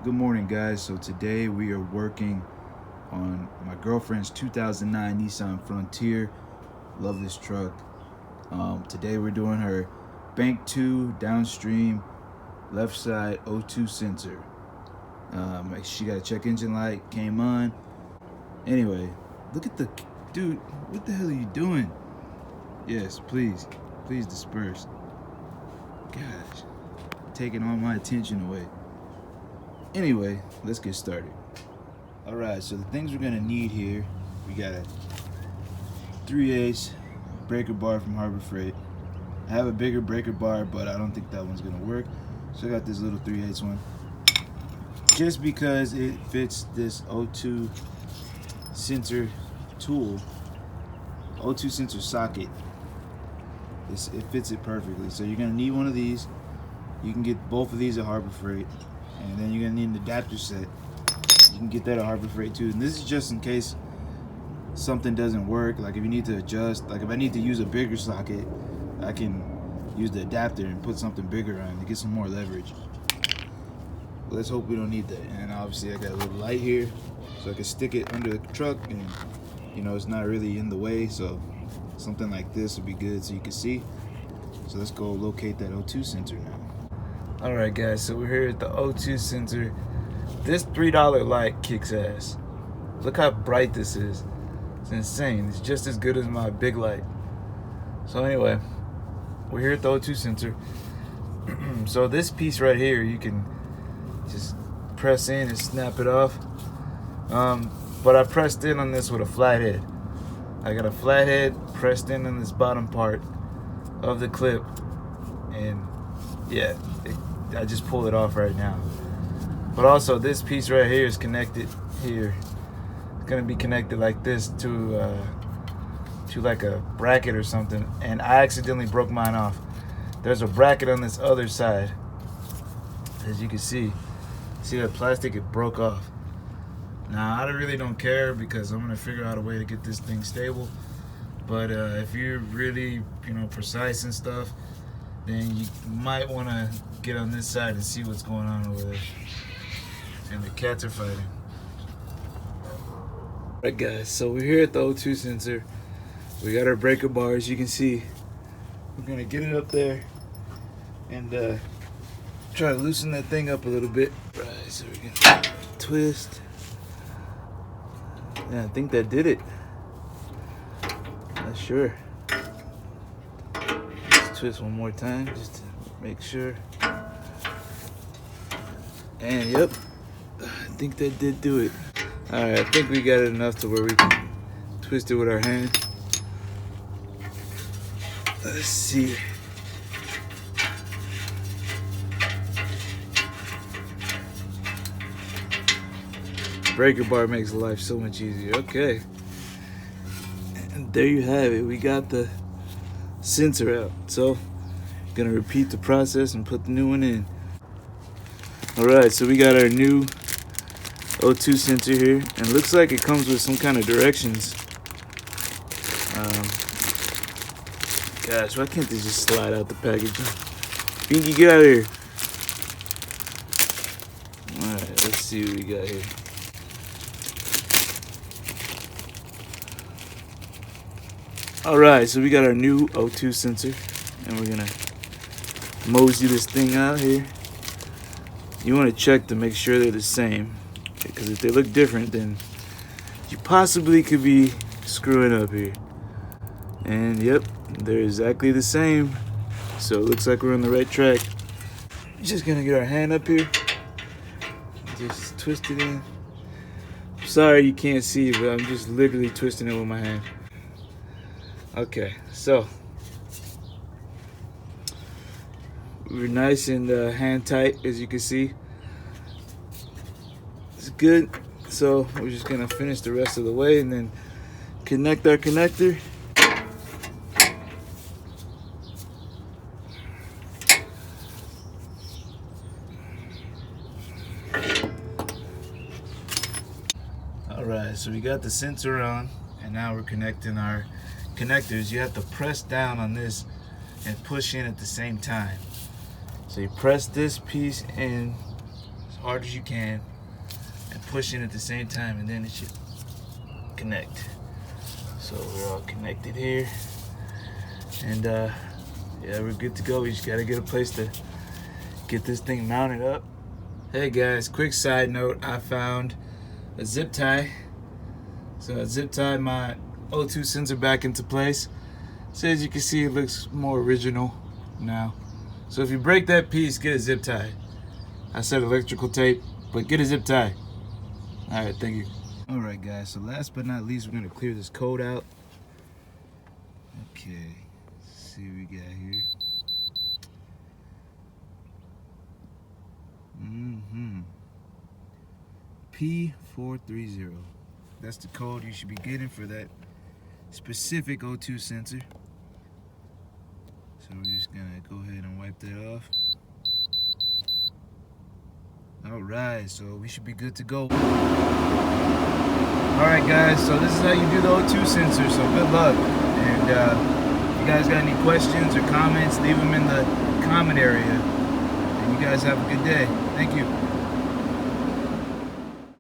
Good morning, guys. So today we are working on my girlfriend's 2009 Nissan Frontier. Love this truck. Today we're doing her bank 2 downstream left side O2 sensor. She got a check engine light, came on. Anyway, look at the dude. What the hell are you doing? Yes, please disperse. Gosh, taking all my attention away. Anyway, let's get started. Alright, so the things we're gonna need here, we got a 3/8 breaker bar from Harbor Freight. I have a bigger breaker bar, but I don't think that one's gonna work. So I got this little 3/8 one. Just because it fits this O2 sensor tool, O2 sensor socket. It fits it perfectly. So you're gonna need one of these. You can get both of these at Harbor Freight. And then you're gonna need an adapter set. You can get that at Harbor Freight too. And this is just in case something doesn't work. Like if you need to adjust, like if I need to use a bigger socket, I can use the adapter and put something bigger on to get some more leverage. But let's hope we don't need that. And obviously I got a little light here, so I can stick it under the truck and it's not really in the way. So something like this would be good so you can see. So let's go locate that O2 sensor now. Alright guys, so we're here at the O2 sensor. This $3 light kicks ass. Look how bright this is. It's insane. It's just as good as my big light. So anyway, we're here at the O2 sensor. So this piece right here, you can just press in and snap it off. But I pressed in on this with a flat head. I got a flat head pressed in on this bottom part of the clip. And yeah, I just pulled it off right now. But also this piece right here is connected here. It's gonna be connected like this to like a bracket or something. And I accidentally broke mine off. There's a bracket on this other side. As you can see that plastic, it broke off. Now I really don't care because I'm gonna figure out a way to get this thing stable. But if you're really precise and stuff, then you might want to get on this side and see what's going on over there. And the cats are fighting. Alright guys, so we're here at the O2 sensor. We got our breaker bar, as you can see. We're gonna get it up there and try to loosen that thing up a little bit. Right, so we're gonna twist. Yeah, I think that did it. Not sure. Twist one more time just to make sure. And yep, I think that did do it. Alright, I think we got it enough to where we can twist it with our hand. Let's see. Breaker bar makes life so much easier. Okay. And there you have it. We got the sensor out. So gonna repeat the process and put the new one in. Alright, so we got our new O2 sensor here, and looks like it comes with some kind of directions. Gosh, why can't they just slide out the package? Pinky, get out of here. Alright, let's see what we got here. Alright, so we got our new O2 sensor, and we're gonna mosey this thing out here. You want to check to make sure they're the same, because if they look different, then you possibly could be screwing up here. And yep, they're exactly the same, so it looks like we're on the right track. Just gonna get our hand up here, just twist it in. Sorry you can't see, but I'm just literally twisting it with my hand. Okay, so we're nice and hand tight, as you can see. It's good. So we're just gonna finish the rest of the way and then connect our connector. Alright, so we got the sensor on, and now we're connecting our connectors. You have to press down on this and push in at the same time. So you press this piece in as hard as you can and push in at the same time, and then it should connect. So we're all connected here, and yeah, we're good to go. We just gotta get a place to get this thing mounted up. Hey guys, quick side note, I found a zip tie. So I zip tied my O2 sensor back into place. So as you can see, it looks more original now. So if you break that piece, get a zip tie. I said electrical tape, but get a zip tie. All right, thank you. All right, guys, so last but not least, we're gonna clear this code out. Okay, let's see what we got here. P0430. That's the code you should be getting for that specific O2 sensor. So we're just gonna go ahead and wipe that off. Alright, so we should be good to go. Alright guys, so this is how you do the O2 sensor, so good luck. And if you guys got any questions or comments, leave them in the comment area. And you guys have a good day. Thank you.